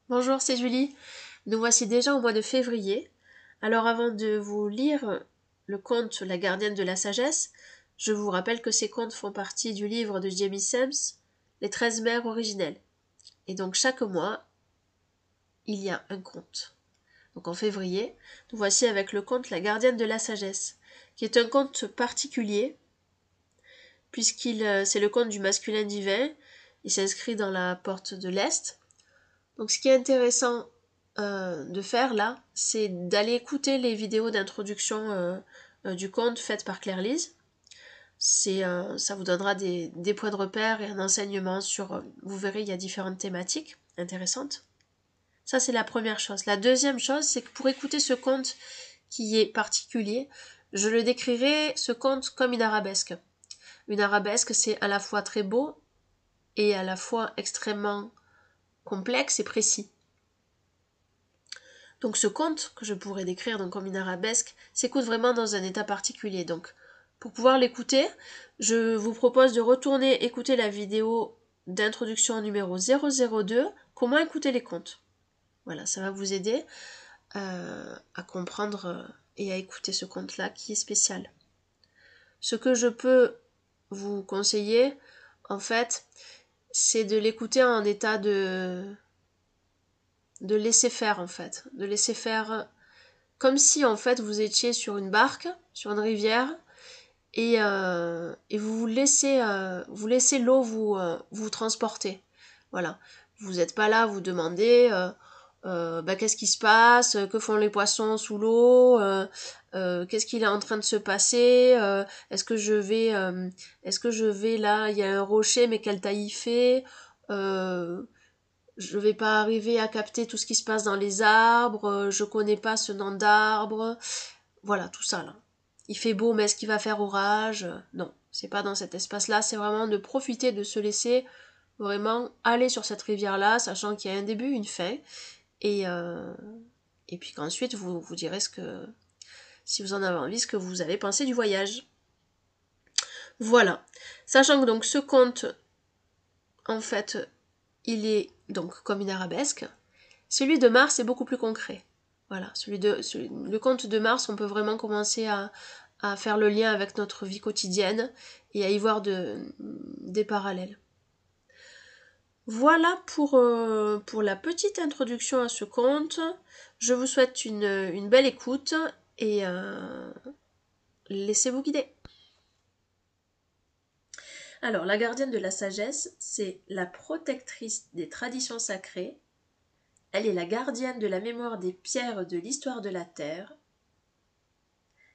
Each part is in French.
Bonjour, c'est Julie. Nous voici déjà au mois de février. Alors avant de vous lire le conte La gardienne de la sagesse, je vous rappelle que ces contes font partie du livre de Jamie Sams, Les 13 mères originelles. Et donc chaque mois, il y a un conte. Donc en février, nous voici avec le conte La gardienne de la sagesse, qui est un conte particulier, c'est le conte du masculin divin. Il s'inscrit dans la porte de l'Est. Donc ce qui est intéressant de faire là, c'est d'aller écouter les vidéos d'introduction du conte faites par Claire-Lise. Ça vous donnera des points de repère et un enseignement sur... vous verrez, il y a différentes thématiques intéressantes. Ça, c'est la première chose. La deuxième chose, c'est que pour écouter ce conte qui est particulier, je le décrirai, ce conte, comme une arabesque. Une arabesque, c'est à la fois très beau et à la fois extrêmement complexe et précis. Donc ce conte, que je pourrais décrire donc comme une arabesque, s'écoute vraiment dans un état particulier. Donc pour pouvoir l'écouter, je vous propose de retourner écouter la vidéo d'introduction numéro 002, comment écouter les contes. Voilà, ça va vous aider à comprendre et à écouter ce conte-là qui est spécial. Ce que je peux vous conseiller, en fait, c'est de l'écouter en état de laisser faire, en fait. De laisser faire comme si, en fait, vous étiez sur une barque, sur une rivière, et vous laissez l'eau vous transporter. Voilà. Vous n'êtes pas là, vous demandez qu'est-ce qui se passe, que font les poissons sous l'eau, qu'est-ce qu'il est en train de se passer, est-ce que je vais là, il y a un rocher, mais quelle taille il fait, je vais pas arriver à capter tout ce qui se passe dans les arbres, je connais pas ce nom d'arbre, voilà, tout ça là. Il fait beau, mais est-ce qu'il va faire orage? Non, c'est pas dans cet espace-là, c'est vraiment de profiter, de se laisser vraiment aller sur cette rivière-là, sachant qu'il y a un début, une fin, et, euh, et puis qu'ensuite vous direz si vous en avez envie, ce que vous avez pensé du voyage. Voilà. Sachant que donc ce conte, en fait, il est donc comme une arabesque. Celui de Mars est beaucoup plus concret. Voilà, le conte de Mars, on peut vraiment commencer à faire le lien avec notre vie quotidienne et à y voir des parallèles. Voilà pour la petite introduction à ce conte. Je vous souhaite une belle écoute et laissez-vous guider. Alors, la gardienne de la sagesse, c'est la protectrice des traditions sacrées. Elle est la gardienne de la mémoire des pierres de l'histoire de la Terre,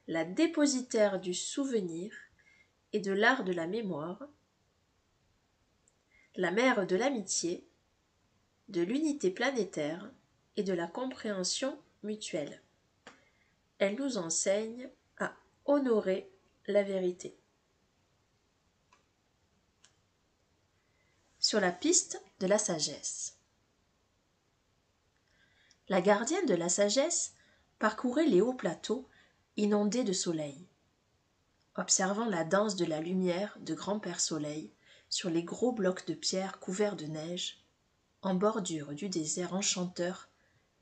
la dépositaire du souvenir et de l'art de la mémoire, la mère de l'amitié, de l'unité planétaire et de la compréhension mutuelle. Elle nous enseigne à honorer la vérité. Sur la piste de la sagesse. La gardienne de la sagesse parcourait les hauts plateaux inondés de soleil, observant la danse de la lumière de grand-père Soleil sur les gros blocs de pierre couverts de neige, en bordure du désert enchanteur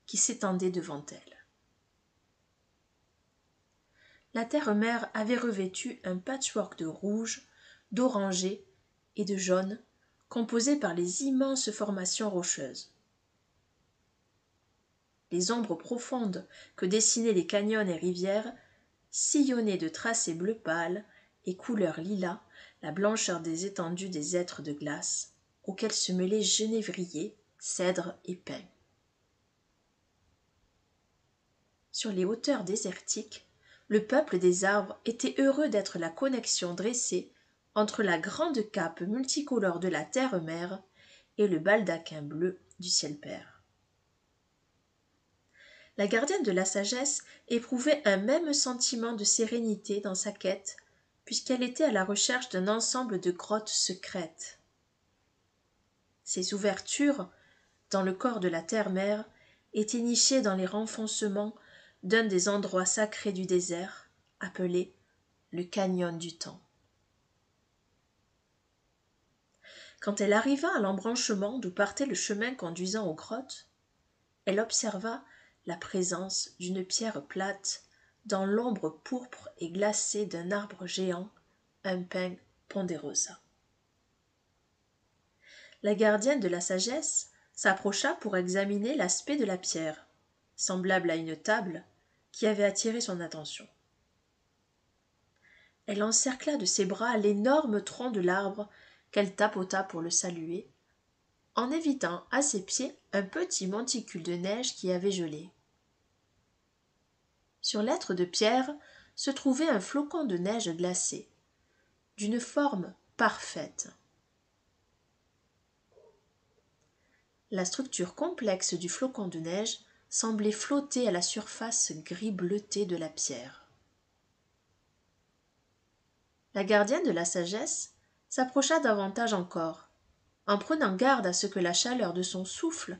qui s'étendait devant elle. La terre-mère avait revêtu un patchwork de rouge, d'orangé et de jaune, composé par les immenses formations rocheuses. Les ombres profondes que dessinaient les canyons et rivières sillonnaient de tracés bleu pâle et couleur lilas la blancheur des étendues des êtres de glace, auxquels se mêlaient genévriers, cèdres et pins. Sur les hauteurs désertiques, le peuple des arbres était heureux d'être la connexion dressée entre la grande cape multicolore de la terre-mère et le baldaquin bleu du ciel père. La gardienne de la sagesse éprouvait un même sentiment de sérénité dans sa quête, puisqu'elle était à la recherche d'un ensemble de grottes secrètes. Ces ouvertures, dans le corps de la terre-mère, étaient nichées dans les renfoncements d'un des endroits sacrés du désert, appelé le canyon du temps. Quand elle arriva à l'embranchement d'où partait le chemin conduisant aux grottes, Elle observa la présence d'une pierre plate dans l'ombre pourpre et glacée d'un arbre géant, un pin ponderosa. La gardienne de la sagesse s'approcha pour examiner l'aspect de la pierre, semblable à une table, qui avait attiré son attention. Elle encercla de ses bras l'énorme tronc de l'arbre qu'elle tapota pour le saluer, en évitant à ses pieds un petit monticule de neige qui avait gelé. Sur l'être de pierre se trouvait un flocon de neige glacée, d'une forme parfaite. La structure complexe du flocon de neige semblait flotter à la surface gris bleutée de la pierre. La gardienne de la sagesse s'approcha davantage encore, en prenant garde à ce que la chaleur de son souffle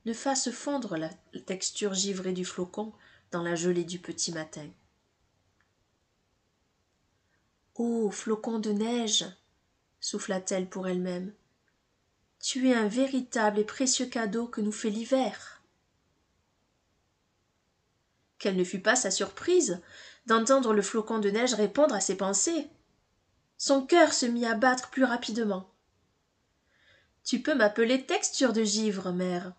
ne fasse fondre la texture givrée du flocon dans la gelée du petit matin. « Ô flocon de neige !» souffla-t-elle pour elle-même. « Tu es un véritable et précieux cadeau que nous fait l'hiver. » Quelle ne fut pas sa surprise d'entendre le flocon de neige répondre à ses pensées. Son cœur se mit à battre plus rapidement. « Tu peux m'appeler texture de givre, mère. »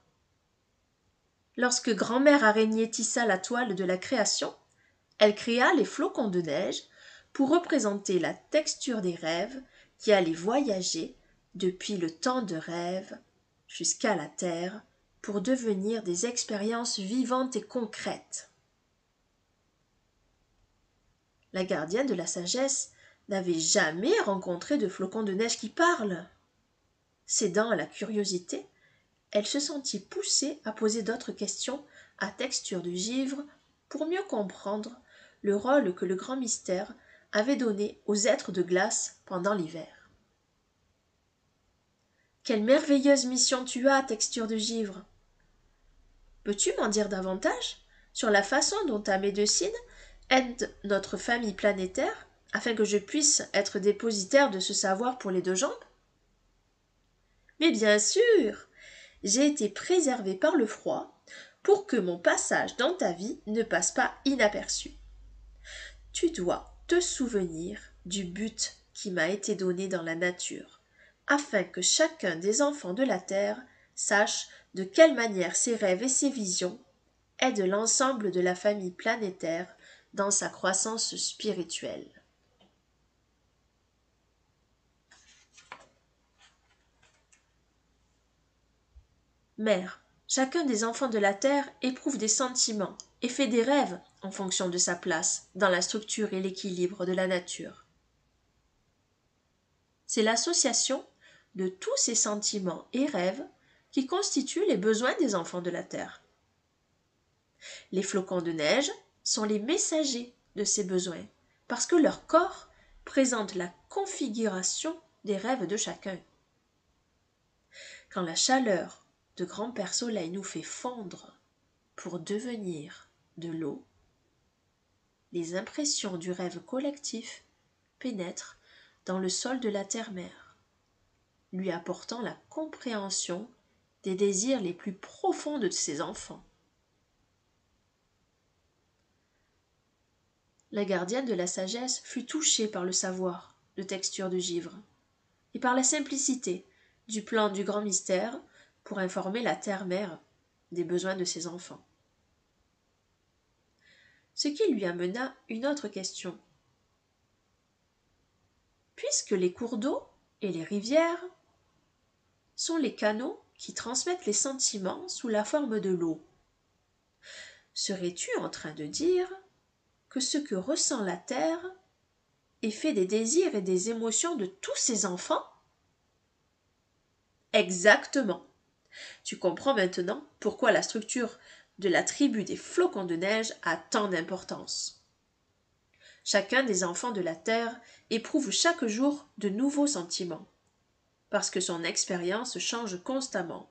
Lorsque grand-mère araignée tissa la toile de la création, elle créa les flocons de neige pour représenter la texture des rêves qui allaient voyager depuis le temps de rêve jusqu'à la terre pour devenir des expériences vivantes et concrètes. La gardienne de la sagesse n'avait jamais rencontré de flocon de neige qui parle. Cédant à la curiosité, elle se sentit poussée à poser d'autres questions à texture de givre pour mieux comprendre le rôle que le grand mystère avait donné aux êtres de glace pendant l'hiver. Quelle merveilleuse mission tu as, texture de givre! Peux-tu m'en dire davantage sur la façon dont ta médecine aide notre famille planétaire afin que je puisse être dépositaire de ce savoir pour les deux jambes? Mais bien sûr! J'ai été préservée par le froid pour que mon passage dans ta vie ne passe pas inaperçu. Tu dois te souvenir du but qui m'a été donné dans la nature, afin que chacun des enfants de la Terre sache de quelle manière ses rêves et ses visions aident l'ensemble de la famille planétaire dans sa croissance spirituelle. Mère, chacun des enfants de la Terre éprouve des sentiments et fait des rêves en fonction de sa place dans la structure et l'équilibre de la nature. C'est l'association de tous ces sentiments et rêves qui constituent les besoins des enfants de la Terre. Les flocons de neige sont les messagers de ces besoins parce que leur corps présente la configuration des rêves de chacun. Quand la chaleur de grand-père Soleil nous fait fondre pour devenir de l'eau, les impressions du rêve collectif pénètrent dans le sol de la terre-mère, lui apportant la compréhension des désirs les plus profonds de ses enfants. La gardienne de la sagesse fut touchée par le savoir de texture de givre et par la simplicité du plan du grand mystère pour informer la terre-mère des besoins de ses enfants. Ce qui lui amena une autre question. Puisque les cours d'eau et les rivières sont les canaux qui transmettent les sentiments sous la forme de l'eau, serais-tu en train de dire que ce que ressent la terre est fait des désirs et des émotions de tous ses enfants? Exactement. Tu comprends maintenant pourquoi la structure de la tribu des flocons de neige a tant d'importance. Chacun des enfants de la Terre éprouve chaque jour de nouveaux sentiments, parce que son expérience change constamment.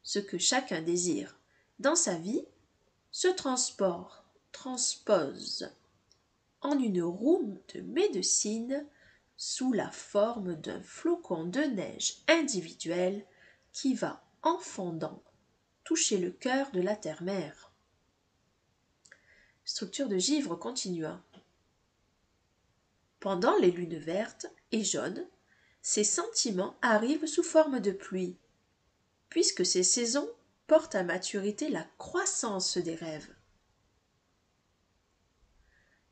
Ce que chacun désire dans sa vie se transpose en une roue de médecine sous la forme d'un flocon de neige individuel qui va en fondant toucher le cœur de la terre-mère. Structure de Givre continua. Pendant les lunes vertes et jaunes, ces sentiments arrivent sous forme de pluie, puisque ces saisons portent à maturité la croissance des rêves.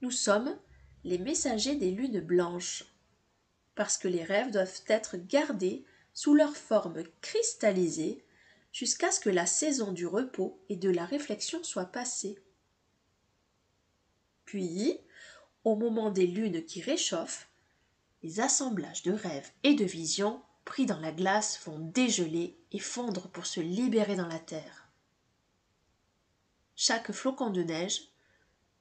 Nous sommes les messagers des lunes blanches, parce que les rêves doivent être gardés sous leur forme cristallisée jusqu'à ce que la saison du repos et de la réflexion soit passée. Puis, au moment des lunes qui réchauffent, les assemblages de rêves et de visions pris dans la glace vont dégeler et fondre pour se libérer dans la terre. Chaque flocon de neige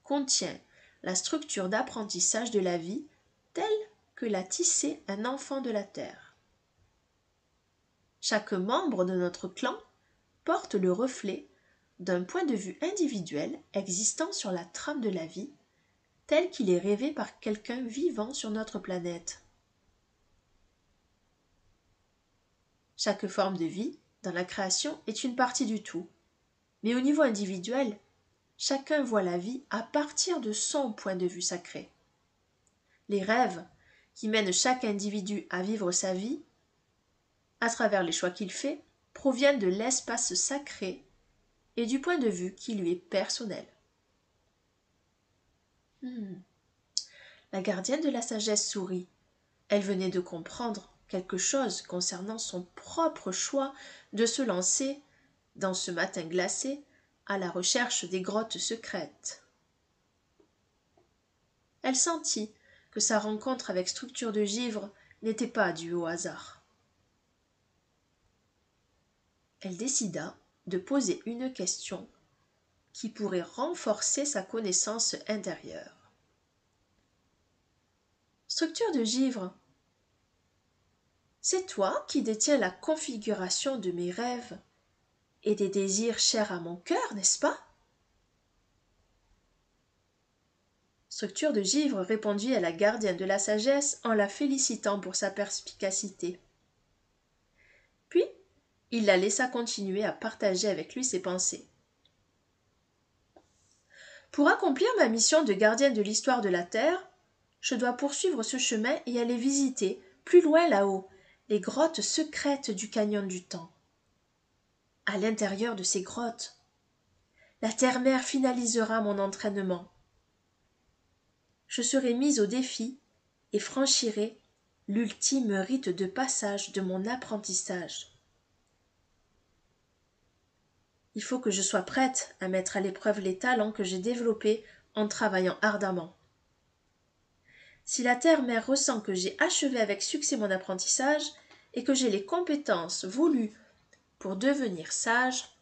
contient la structure d'apprentissage de la vie telle que l'a tissée un enfant de la terre. Chaque membre de notre clan porte le reflet d'un point de vue individuel existant sur la trame de la vie, tel qu'il est rêvé par quelqu'un vivant sur notre planète. Chaque forme de vie dans la création est une partie du tout, mais au niveau individuel, chacun voit la vie à partir de son point de vue sacré. Les rêves qui mènent chaque individu à vivre sa vie, à travers les choix qu'il fait, proviennent de l'espace sacré et du point de vue qui lui est personnel. La gardienne de la sagesse sourit. Elle venait de comprendre quelque chose concernant son propre choix de se lancer, dans ce matin glacé, à la recherche des grottes secrètes. Elle sentit que sa rencontre avec Structure de Givre n'était pas due au hasard. Elle décida de poser une question qui pourrait renforcer sa connaissance intérieure. Structure de Givre, c'est toi qui détiens la configuration de mes rêves et des désirs chers à mon cœur, n'est-ce pas? Structure de Givre répondit à la gardienne de la sagesse en la félicitant pour sa perspicacité. Puis, il la laissa continuer à partager avec lui ses pensées. Pour accomplir ma mission de gardienne de l'histoire de la Terre, je dois poursuivre ce chemin et aller visiter, plus loin là-haut, les grottes secrètes du canyon du temps. À l'intérieur de ces grottes, la terre-mère finalisera mon entraînement. Je serai mise au défi et franchirai l'ultime rite de passage de mon apprentissage. Il faut que je sois prête à mettre à l'épreuve les talents que j'ai développés en travaillant ardemment. Si la terre-mère ressent que j'ai achevé avec succès mon apprentissage et que j'ai les compétences voulues pour devenir sage,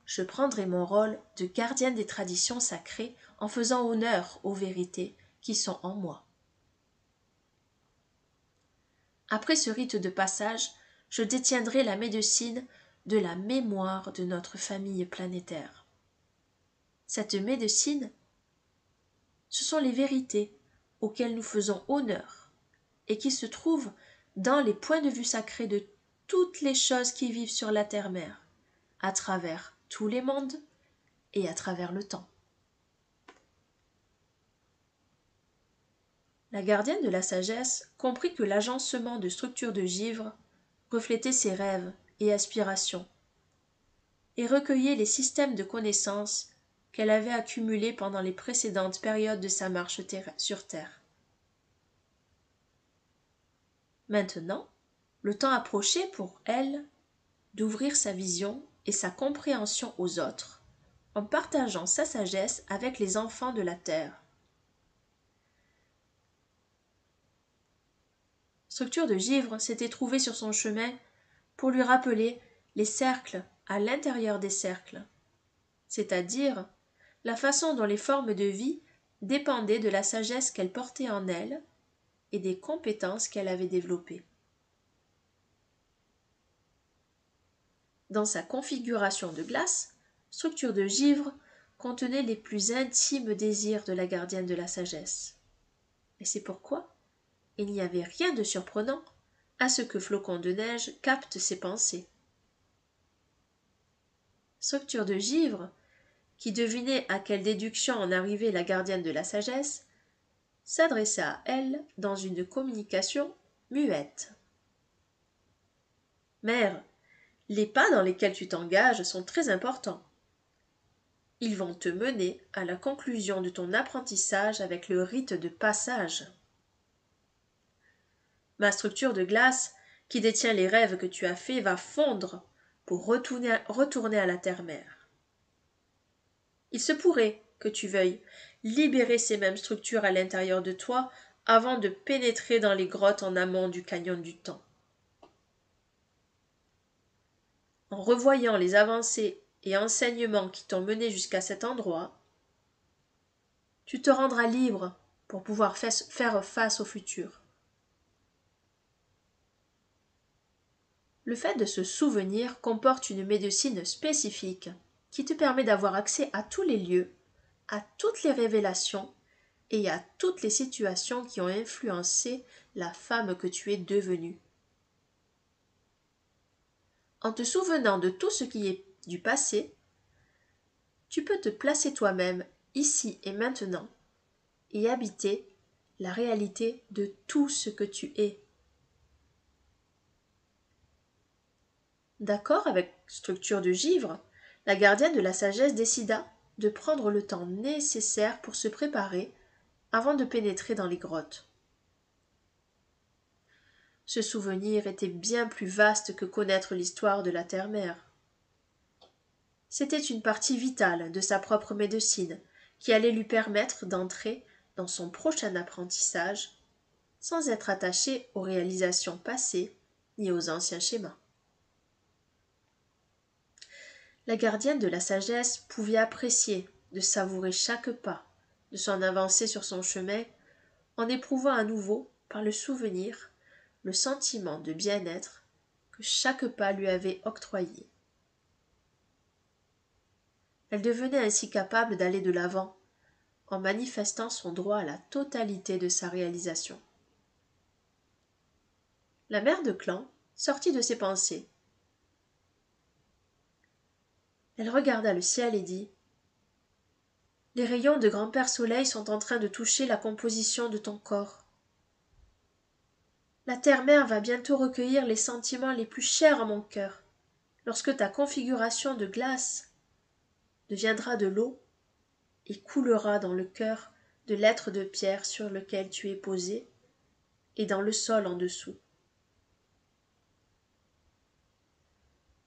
je prendrai mon rôle de gardienne des traditions sacrées en faisant honneur aux vérités qui sont en moi. Après ce rite de passage, je détiendrai la médecine de la mémoire de notre famille planétaire. Cette médecine, ce sont les vérités auxquelles nous faisons honneur et qui se trouvent dans les points de vue sacrés de toutes les choses qui vivent sur la terre-mère, à travers tous les mondes et à travers le temps. La gardienne de la sagesse comprit que l'agencement de Structure de Givre reflétait ses rêves et aspirations, et recueillait les systèmes de connaissances qu'elle avait accumulés pendant les précédentes périodes de sa marche sur Terre. Maintenant, le temps approchait pour elle d'ouvrir sa vision et sa compréhension aux autres, en partageant sa sagesse avec les enfants de la Terre. Structure de Givre s'était trouvée sur son chemin pour lui rappeler les cercles à l'intérieur des cercles, c'est-à-dire la façon dont les formes de vie dépendaient de la sagesse qu'elle portait en elle et des compétences qu'elle avait développées. Dans sa configuration de glace, Structure de Givre contenait les plus intimes désirs de la gardienne de la sagesse. Et c'est pourquoi il n'y avait rien de surprenant à ce que Flocon de Neige capte ses pensées. Structure de givre, qui devinait à quelle déduction en arrivait la gardienne de la sagesse, s'adressa à elle dans une communication muette. Mère, les pas dans lesquels tu t'engages sont très importants. Ils vont te mener à la conclusion de ton apprentissage avec le rite de passage. Ma structure de glace, qui détient les rêves que tu as faits, va fondre pour retourner à la terre-mère. Il se pourrait que tu veuilles libérer ces mêmes structures à l'intérieur de toi avant de pénétrer dans les grottes en amont du canyon du temps. En revoyant les avancées et enseignements qui t'ont mené jusqu'à cet endroit, tu te rendras libre pour pouvoir faire face au futur. Le fait de se souvenir comporte une médecine spécifique qui te permet d'avoir accès à tous les lieux, à toutes les révélations et à toutes les situations qui ont influencé la femme que tu es devenue. En te souvenant de tout ce qui est du passé, tu peux te placer toi-même ici et maintenant et habiter la réalité de tout ce que tu es. D'accord avec structure de givre, la gardienne de la sagesse décida de prendre le temps nécessaire pour se préparer avant de pénétrer dans les grottes. Ce souvenir était bien plus vaste que connaître l'histoire de la terre-mère. C'était une partie vitale de sa propre médecine qui allait lui permettre d'entrer dans son prochain apprentissage sans être attaché aux réalisations passées ni aux anciens schémas. La gardienne de la sagesse pouvait apprécier de savourer chaque pas de son avancée sur son chemin en éprouvant à nouveau, par le souvenir, le sentiment de bien-être que chaque pas lui avait octroyé. Elle devenait ainsi capable d'aller de l'avant en manifestant son droit à la totalité de sa réalisation. La mère de clan sortit de ses pensées. Elle regarda le ciel et dit « Les rayons de grand-père Soleil sont en train de toucher la composition de ton corps. La terre-mère va bientôt recueillir les sentiments les plus chers à mon cœur, lorsque ta configuration de glace deviendra de l'eau et coulera dans le cœur de l'être de pierre sur lequel tu es posé et dans le sol en dessous.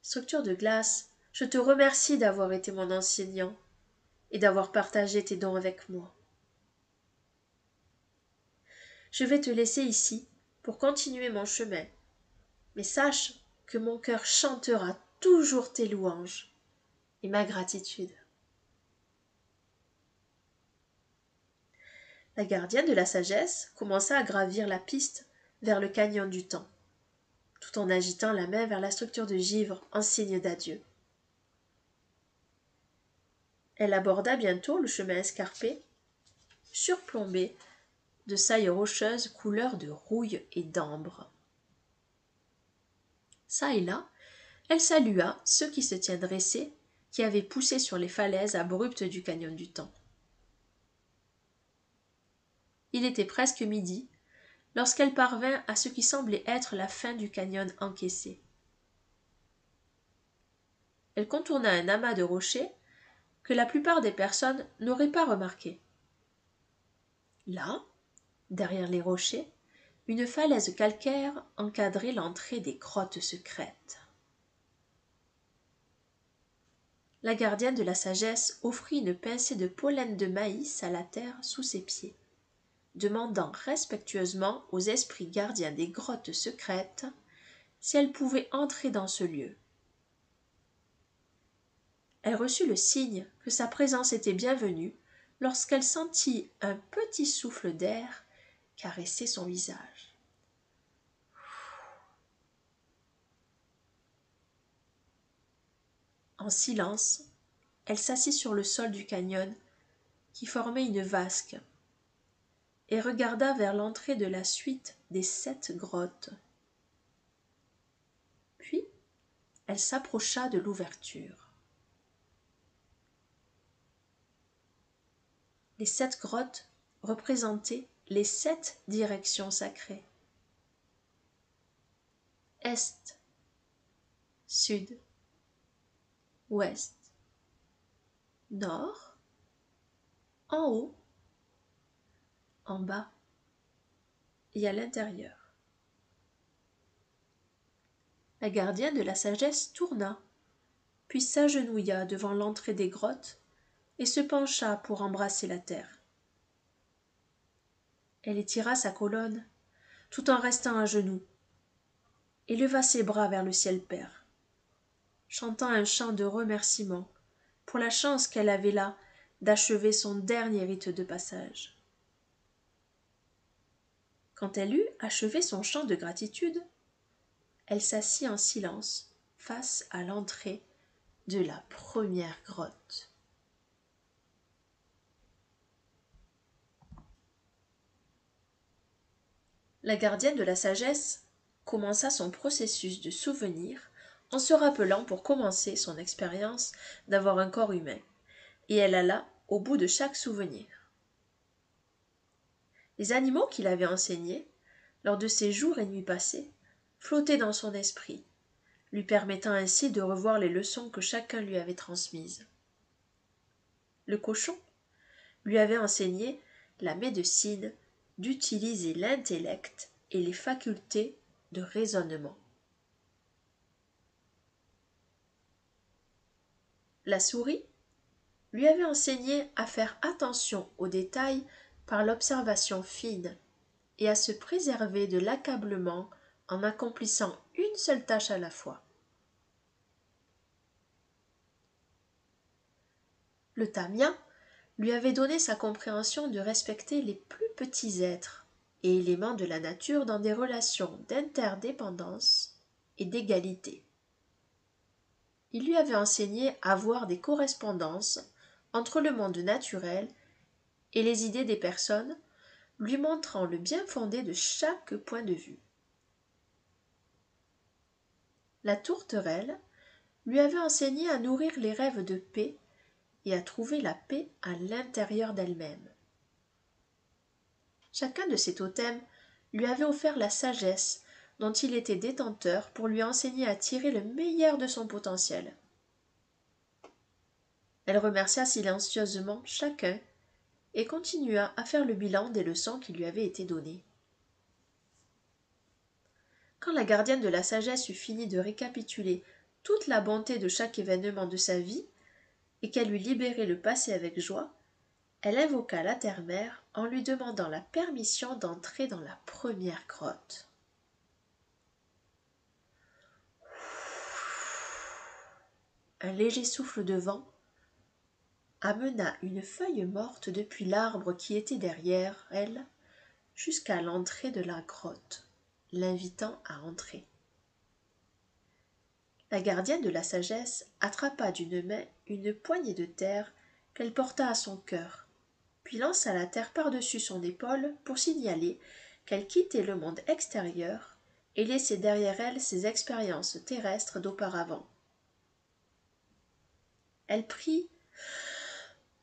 Structure de glace, je te remercie d'avoir été mon enseignant et d'avoir partagé tes dons avec moi. Je vais te laisser ici pour continuer mon chemin, mais sache que mon cœur chantera toujours tes louanges et ma gratitude. La gardienne de la sagesse commença à gravir la piste vers le canyon du temps, tout en agitant la main vers la structure de givre en signe d'adieu. Elle aborda bientôt le chemin escarpé, surplombé de sailles rocheuses couleur de rouille et d'ambre. Ça et là, elle salua ceux qui se tiennent dressés, qui avaient poussé sur les falaises abruptes du canyon du temps. Il était presque midi, lorsqu'elle parvint à ce qui semblait être la fin du canyon encaissé. Elle contourna un amas de rochers que la plupart des personnes n'auraient pas remarqué. Là, derrière les rochers, une falaise calcaire encadrait l'entrée des grottes secrètes. La gardienne de la sagesse offrit une pincée de pollen de maïs à la terre sous ses pieds, demandant respectueusement aux esprits gardiens des grottes secrètes si elle pouvait entrer dans ce lieu. Elle reçut le signe que sa présence était bienvenue lorsqu'elle sentit un petit souffle d'air caresser son visage. En silence, elle s'assit sur le sol du canyon qui formait une vasque et regarda vers l'entrée de la suite des 7 grottes. Puis, elle s'approcha de l'ouverture. Les 7 grottes représentaient les 7 directions sacrées. Est, sud, ouest, nord, en haut, en bas et à l'intérieur. La gardienne de la sagesse tourna, puis s'agenouilla devant l'entrée des grottes et se pencha pour embrasser la terre. Elle étira sa colonne, tout en restant à genoux, et leva ses bras vers le ciel père, chantant un chant de remerciement pour la chance qu'elle avait là d'achever son dernier rite de passage. Quand elle eut achevé son chant de gratitude, elle s'assit en silence face à l'entrée de la première grotte. La gardienne de la sagesse commença son processus de souvenir en se rappelant pour commencer son expérience d'avoir un corps humain, et elle alla au bout de chaque souvenir. Les animaux qu'il avait enseignés, lors de ces jours et nuits passés, flottaient dans son esprit, lui permettant ainsi de revoir les leçons que chacun lui avait transmises. Le cochon lui avait enseigné la médecine d'utiliser l'intellect et les facultés de raisonnement. La souris lui avait enseigné à faire attention aux détails par l'observation fine et à se préserver de l'accablement en accomplissant une seule tâche à la fois. Le tamien lui avait donné sa compréhension de respecter les plus petits êtres et éléments de la nature dans des relations d'interdépendance et d'égalité. Il lui avait enseigné à voir des correspondances entre le monde naturel et les idées des personnes, lui montrant le bien fondé de chaque point de vue. La tourterelle lui avait enseigné à nourrir les rêves de paix et à trouver la paix à l'intérieur d'elle-même. Chacun de ces totems lui avait offert la sagesse dont il était détenteur pour lui enseigner à tirer le meilleur de son potentiel. Elle remercia silencieusement chacun et continua à faire le bilan des leçons qui lui avaient été données. Quand la gardienne de la sagesse eut fini de récapituler toute la bonté de chaque événement de sa vie et qu'elle eut libéré le passé avec joie, elle invoqua la terre-mère en lui demandant la permission d'entrer dans la première grotte. Un léger souffle de vent amena une feuille morte depuis l'arbre qui était derrière elle jusqu'à l'entrée de la grotte, l'invitant à entrer. La gardienne de la sagesse attrapa d'une main une poignée de terre qu'elle porta à son cœur, puis lança la terre par-dessus son épaule pour signaler qu'elle quittait le monde extérieur et laissait derrière elle ses expériences terrestres d'auparavant. Elle prit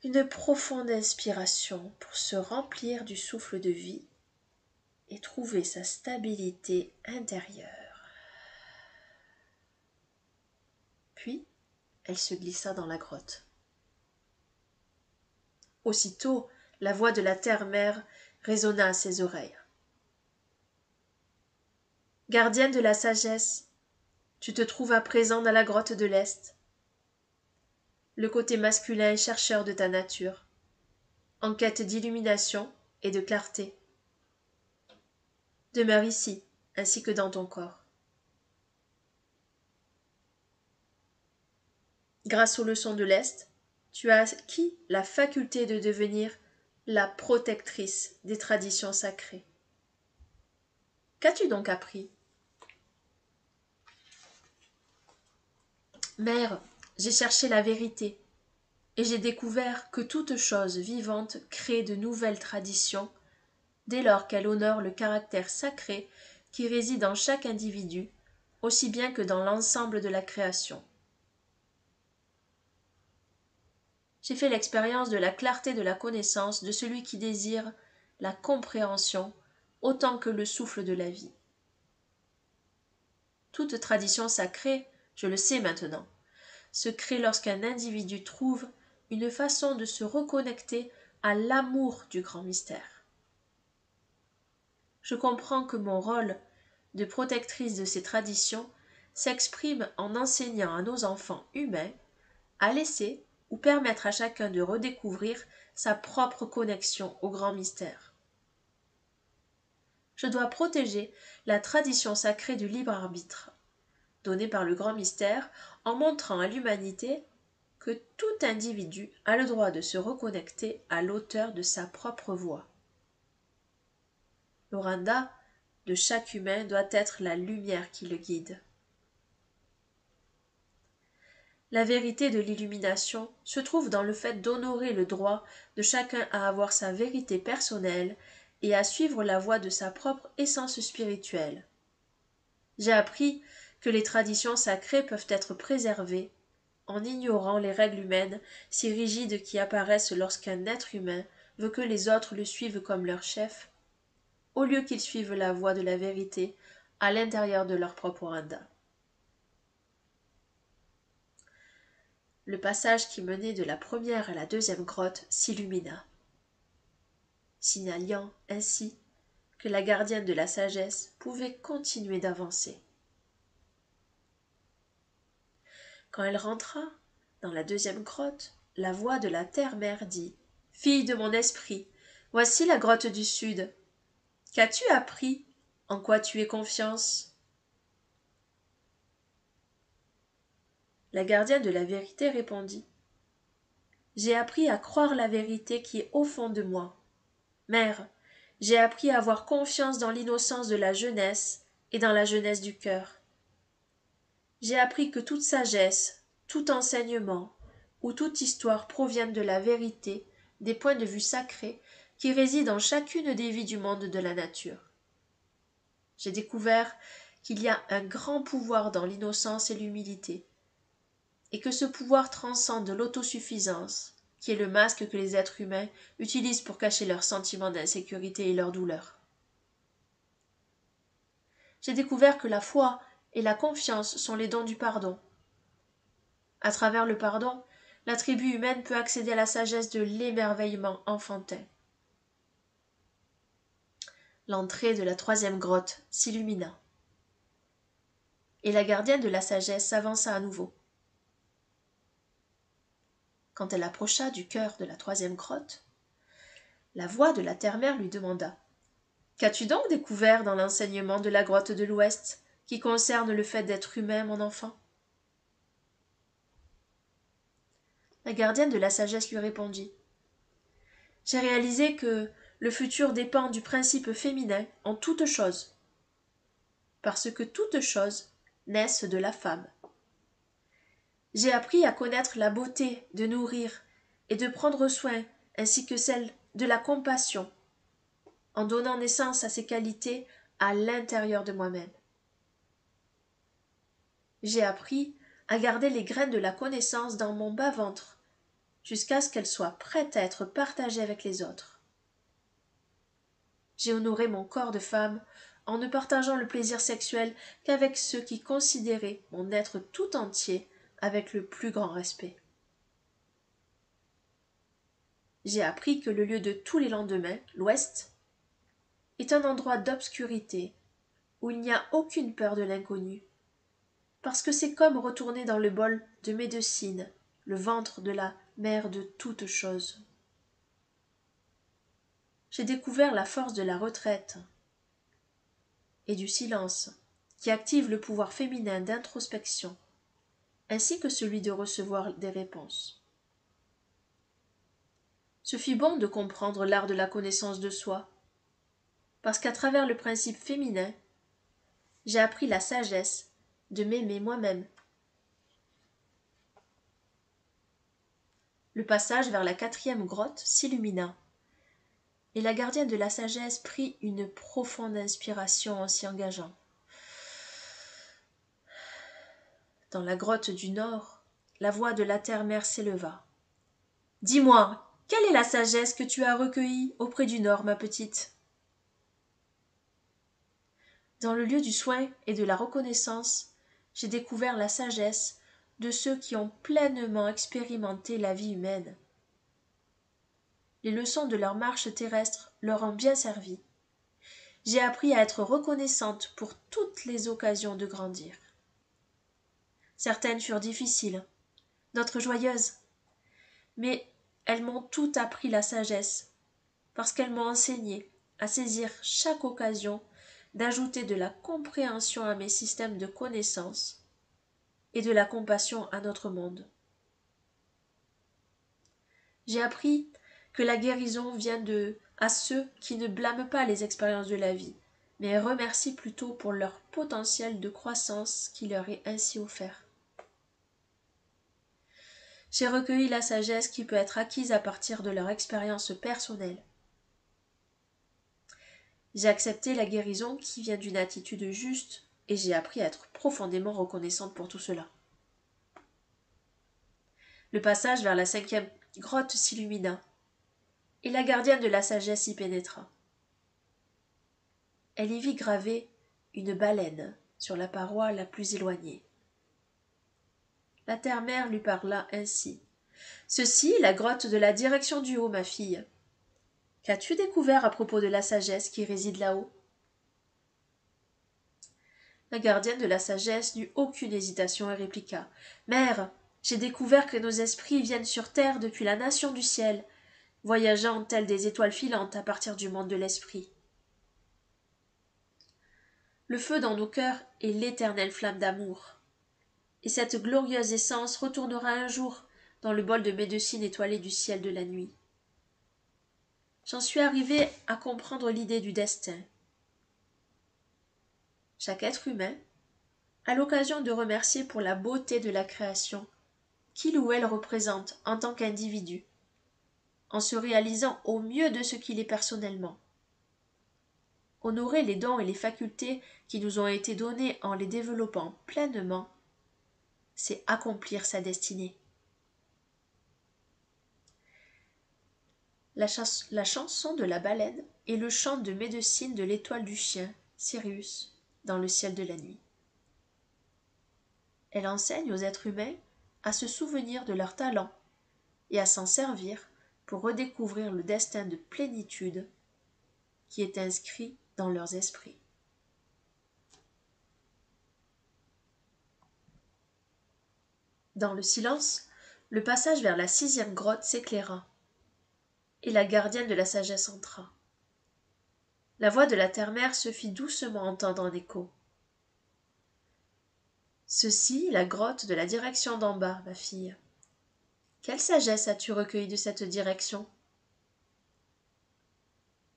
une profonde inspiration pour se remplir du souffle de vie et trouver sa stabilité intérieure. Puis, elle se glissa dans la grotte. Aussitôt, la voix de la terre-mère résonna à ses oreilles. Gardienne de la sagesse, tu te trouves à présent dans la grotte de l'Est. Le côté masculin est chercheur de ta nature, en quête d'illumination et de clarté. Demeure ici, ainsi que dans ton corps. Grâce aux leçons de l'Est, tu as acquis la faculté de devenir la protectrice des traditions sacrées. Qu'as-tu donc appris? Mère, j'ai cherché la vérité, et j'ai découvert que toute chose vivante crée de nouvelles traditions, dès lors qu'elle honore le caractère sacré qui réside en chaque individu, aussi bien que dans l'ensemble de la création. j'ai fait l'expérience de la clarté de la connaissance de celui qui désire la compréhension autant que le souffle de la vie. Toute tradition sacrée, je le sais maintenant, se crée lorsqu'un individu trouve une façon de se reconnecter à l'amour du grand mystère. Je comprends que mon rôle de protectrice de ces traditions s'exprime en enseignant à nos enfants humains à laisser ou permettre à chacun de redécouvrir sa propre connexion au grand mystère. Je dois protéger la tradition sacrée du libre arbitre, donnée par le grand mystère, en montrant à l'humanité que tout individu a le droit de se reconnecter à l'auteur de sa propre voix. L'oranda de chaque humain doit être la lumière qui le guide. La vérité de l'illumination se trouve dans le fait d'honorer le droit de chacun à avoir sa vérité personnelle et à suivre la voie de sa propre essence spirituelle. J'ai appris que les traditions sacrées peuvent être préservées en ignorant les règles humaines si rigides qui apparaissent lorsqu'un être humain veut que les autres le suivent comme leur chef, au lieu qu'ils suivent la voie de la vérité à l'intérieur de leur propre oranda. Le passage qui menait de la première à la deuxième grotte s'illumina, signalant ainsi que la gardienne de la sagesse pouvait continuer d'avancer. Quand elle rentra dans la deuxième grotte, la voix de la terre-mère dit « Fille de mon esprit, voici la grotte du sud. Qu'as-tu appris? En quoi tu es confiance ?» La gardienne de la vérité répondit « J'ai appris à croire la vérité qui est au fond de moi. Mère, j'ai appris à avoir confiance dans l'innocence de la jeunesse et dans la jeunesse du cœur. J'ai appris que toute sagesse, tout enseignement ou toute histoire proviennent de la vérité, des points de vue sacrés qui résident en chacune des vies du monde de la nature. J'ai découvert qu'il y a un grand pouvoir dans l'innocence et l'humilité, et que ce pouvoir transcende l'autosuffisance, qui est le masque que les êtres humains utilisent pour cacher leurs sentiments d'insécurité et leurs douleurs. J'ai découvert que la foi et la confiance sont les dons du pardon. À travers le pardon, la tribu humaine peut accéder à la sagesse de l'émerveillement enfantin. L'entrée de la troisième grotte s'illumina, et la gardienne de la sagesse s'avança à nouveau. Quand elle approcha du cœur de la troisième grotte, la voix de la terre-mère lui demanda « Qu'as-tu donc découvert dans l'enseignement de la grotte de l'Ouest qui concerne le fait d'être humain, mon enfant ?» La gardienne de la sagesse lui répondit « J'ai réalisé que le futur dépend du principe féminin en toute chose, parce que toutes choses naissent de la femme. J'ai appris à connaître la beauté de nourrir et de prendre soin, ainsi que celle de la compassion, en donnant naissance à ces qualités à l'intérieur de moi-même. J'ai appris à garder les graines de la connaissance dans mon bas-ventre, jusqu'à ce qu'elles soient prêtes à être partagées avec les autres. J'ai honoré mon corps de femme en ne partageant le plaisir sexuel qu'avec ceux qui considéraient mon être tout entier avec le plus grand respect. J'ai appris que le lieu de tous les lendemains, l'Ouest, est un endroit d'obscurité où il n'y a aucune peur de l'inconnu, parce que c'est comme retourner dans le bol de médecine, le ventre de la mère de toutes choses. J'ai découvert la force de la retraite et du silence qui active le pouvoir féminin d'introspection, ainsi que celui de recevoir des réponses. Ce fut bon de comprendre l'art de la connaissance de soi, parce qu'à travers le principe féminin, j'ai appris la sagesse de m'aimer moi-même. Le passage vers la quatrième grotte s'illumina, et la gardienne de la sagesse prit une profonde inspiration en s'y engageant. Dans la grotte du nord, la voix de la terre-mère s'éleva. Dis-moi, quelle est la sagesse que tu as recueillie auprès du Nord, ma petite? Dans le lieu du soin et de la reconnaissance, j'ai découvert la sagesse de ceux qui ont pleinement expérimenté la vie humaine. Les leçons de leur marche terrestre leur ont bien servi. J'ai appris à être reconnaissante pour toutes les occasions de grandir. Certaines furent difficiles, d'autres joyeuses, mais elles m'ont toutes appris la sagesse, parce qu'elles m'ont enseigné à saisir chaque occasion d'ajouter de la compréhension à mes systèmes de connaissances et de la compassion à notre monde. J'ai appris que la guérison vient à ceux qui ne blâment pas les expériences de la vie, mais remercient plutôt pour leur potentiel de croissance qui leur est ainsi offert. J'ai recueilli la sagesse qui peut être acquise à partir de leur expérience personnelle. J'ai accepté la guérison qui vient d'une attitude juste et j'ai appris à être profondément reconnaissante pour tout cela. Le passage vers la 5e grotte s'illumina et la gardienne de la sagesse y pénétra. Elle y vit graver une baleine sur la paroi la plus éloignée. La terre-mère lui parla ainsi. « Ceci est la grotte de la direction du haut, ma fille. Qu'as-tu découvert à propos de la sagesse qui réside là-haut » La gardienne de la sagesse n'eut aucune hésitation et répliqua. « Mère, j'ai découvert que nos esprits viennent sur terre depuis la nation du ciel, voyageant telles des étoiles filantes à partir du monde de l'esprit. Le feu dans nos cœurs est l'éternelle flamme d'amour. Et cette glorieuse essence retournera un jour dans le bol de médecine étoilé du ciel de la nuit. J'en suis arrivée à comprendre l'idée du destin. Chaque être humain a l'occasion de remercier pour la beauté de la création qu'il ou elle représente en tant qu'individu, en se réalisant au mieux de ce qu'il est personnellement. Honorer les dons et les facultés qui nous ont été donnés en les développant pleinement, c'est accomplir sa destinée. La chanson de la baleine est le chant de médecine de l'étoile du chien, Sirius, dans le ciel de la nuit. Elle enseigne aux êtres humains à se souvenir de leurs talents et à s'en servir pour redécouvrir le destin de plénitude qui est inscrit dans leurs esprits. Dans le silence, le passage vers la 6e grotte s'éclaira, et la gardienne de la sagesse entra. La voix de la terre-mère se fit doucement entendre en écho. « Ceci est la grotte de la direction d'en bas, ma fille. Quelle sagesse as-tu recueillie de cette direction ?»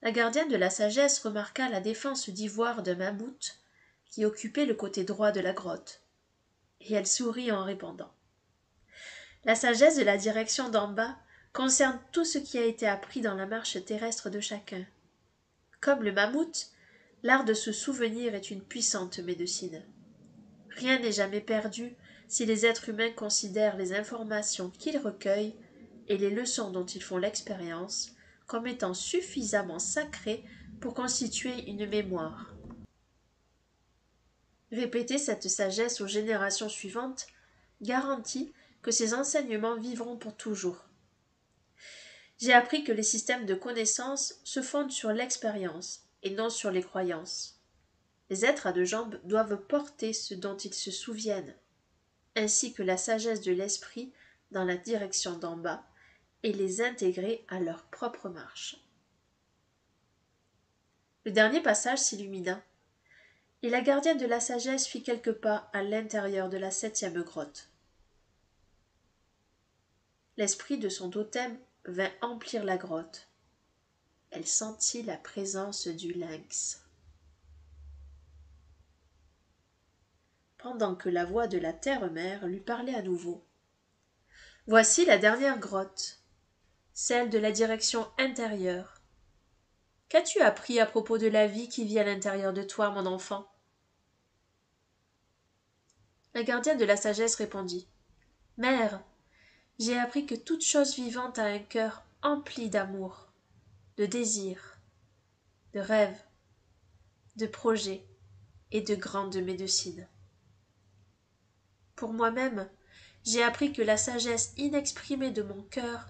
La gardienne de la sagesse remarqua la défense d'ivoire d'un mammouth qui occupait le côté droit de la grotte, et elle sourit en répondant. La sagesse de la direction d'en bas concerne tout ce qui a été appris dans la marche terrestre de chacun. Comme le mammouth, l'art de se souvenir est une puissante médecine. Rien n'est jamais perdu si les êtres humains considèrent les informations qu'ils recueillent et les leçons dont ils font l'expérience comme étant suffisamment sacrées pour constituer une mémoire. Répéter cette sagesse aux générations suivantes garantit que ces enseignements vivront pour toujours. J'ai appris que les systèmes de connaissances se fondent sur l'expérience et non sur les croyances. Les êtres à 2 jambes doivent porter ce dont ils se souviennent, ainsi que la sagesse de l'esprit dans la direction d'en bas, et les intégrer à leur propre marche. Le dernier passage s'illumina, et la gardienne de la sagesse fit quelques pas à l'intérieur de la 7e grotte. L'esprit de son totem vint emplir la grotte. Elle sentit la présence du lynx. Pendant que la voix de la terre-mère lui parlait à nouveau. « Voici la dernière grotte, celle de la direction intérieure. Qu'as-tu appris à propos de la vie qui vit à l'intérieur de toi, mon enfant ?» La gardienne de la sagesse répondit. « Mère, J'ai appris que toute chose vivante a un cœur empli d'amour, de désirs, de rêves, de projets et de grande médecine. Pour moi-même, j'ai appris que la sagesse inexprimée de mon cœur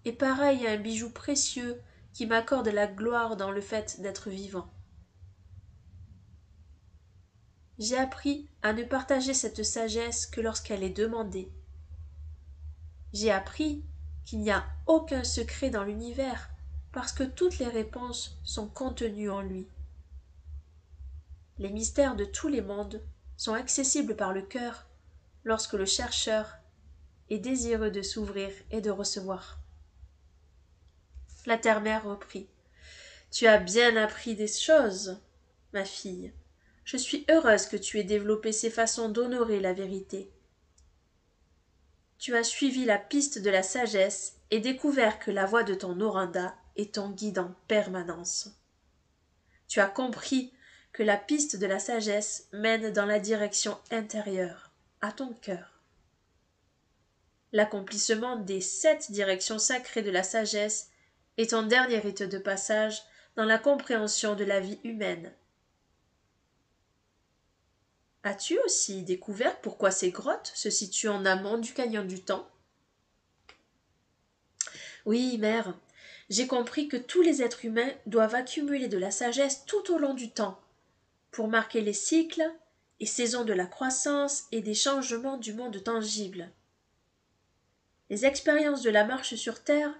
est pareille à un bijou précieux qui m'accorde la gloire dans le fait d'être vivant. J'ai appris à ne partager cette sagesse que lorsqu'elle est demandée. J'ai appris qu'il n'y a aucun secret dans l'univers parce que toutes les réponses sont contenues en lui. Les mystères de tous les mondes sont accessibles par le cœur lorsque le chercheur est désireux de s'ouvrir et de recevoir. La terre-mère reprit. Tu as bien appris des choses, ma fille. Je suis heureuse que tu aies développé ces façons d'honorer la vérité. Tu as suivi la piste de la sagesse et découvert que la voix de ton Noranda est ton guide en permanence. Tu as compris que la piste de la sagesse mène dans la direction intérieure, à ton cœur. L'accomplissement des 7 directions sacrées de la sagesse est ton dernier rite de passage dans la compréhension de la vie humaine. As-tu aussi découvert pourquoi ces grottes se situent en amont du canyon du temps? Oui, mère, j'ai compris que tous les êtres humains doivent accumuler de la sagesse tout au long du temps, pour marquer les cycles et saisons de la croissance et des changements du monde tangible. Les expériences de la marche sur Terre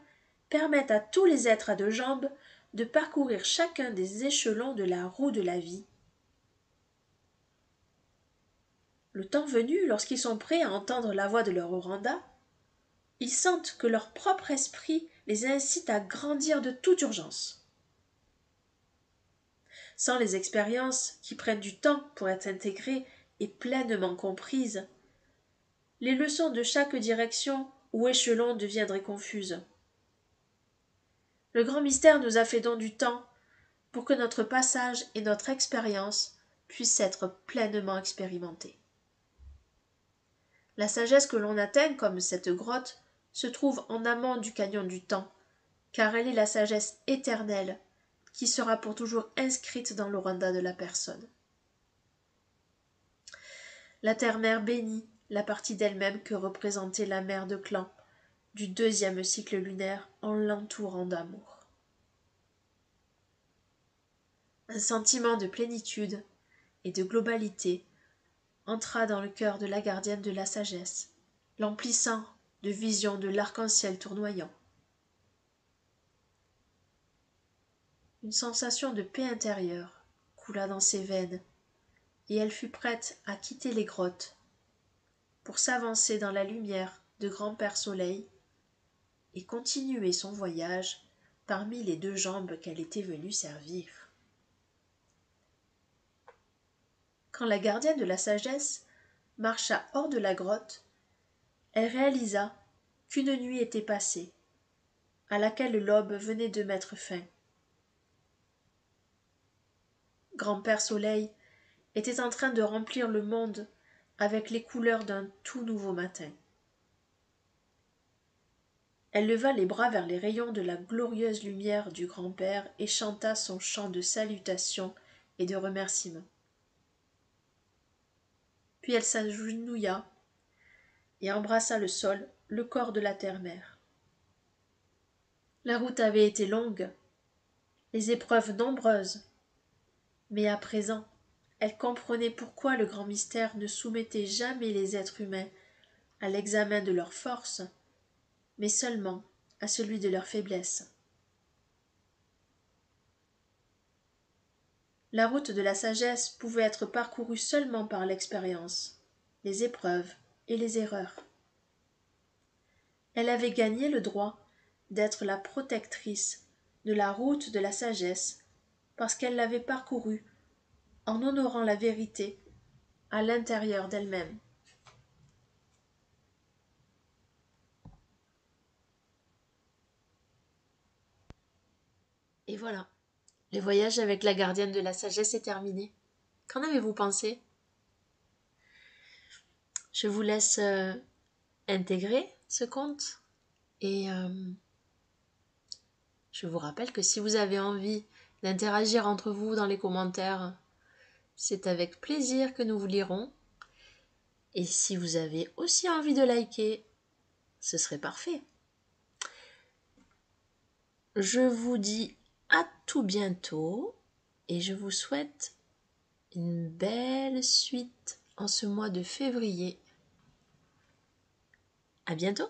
permettent à tous les êtres à 2 jambes de parcourir chacun des échelons de la roue de la vie. Le temps venu, lorsqu'ils sont prêts à entendre la voix de leur Oranda, ils sentent que leur propre esprit les incite à grandir de toute urgence. Sans les expériences qui prennent du temps pour être intégrées et pleinement comprises, les leçons de chaque direction ou échelon deviendraient confuses. Le grand mystère nous a fait don du temps pour que notre passage et notre expérience puissent être pleinement expérimentés. La sagesse que l'on atteint comme cette grotte se trouve en amont du canyon du temps, car elle est la sagesse éternelle qui sera pour toujours inscrite dans l'Oranda de la personne. La terre-mère bénit la partie d'elle-même que représentait la mère de clan du 2e cycle lunaire en l'entourant d'amour. Un sentiment de plénitude et de globalité entra dans le cœur de la gardienne de la sagesse, l'emplissant de visions de l'arc-en-ciel tournoyant. Une sensation de paix intérieure coula dans ses veines, et elle fut prête à quitter les grottes pour s'avancer dans la lumière de Grand-Père Soleil et continuer son voyage parmi les 2 jambes qu'elle était venue servir. Quand la gardienne de la sagesse marcha hors de la grotte, elle réalisa qu'une nuit était passée, à laquelle l'aube venait de mettre fin. Grand-Père Soleil était en train de remplir le monde avec les couleurs d'un tout nouveau matin. Elle leva les bras vers les rayons de la glorieuse lumière du grand-père et chanta son chant de salutation et de remerciement. Puis elle s'agenouilla et embrassa le sol, le corps de la terre-mère. La route avait été longue, les épreuves nombreuses, mais à présent, elle comprenait pourquoi le grand mystère ne soumettait jamais les êtres humains à l'examen de leurs forces, mais seulement à celui de leur faiblesse. La route de la sagesse pouvait être parcourue seulement par l'expérience, les épreuves et les erreurs. Elle avait gagné le droit d'être la protectrice de la route de la sagesse parce qu'elle l'avait parcourue en honorant la vérité à l'intérieur d'elle-même. Et voilà, le voyage avec la gardienne de la sagesse est terminé. Qu'en avez-vous pensé? Je vous laisse intégrer ce compte. Et je vous rappelle que si vous avez envie d'interagir entre vous dans les commentaires, c'est avec plaisir que nous vous lirons. Et si vous avez aussi envie de liker, ce serait parfait. Je vous dis à tout bientôt et je vous souhaite une belle suite en ce mois de février. À bientôt!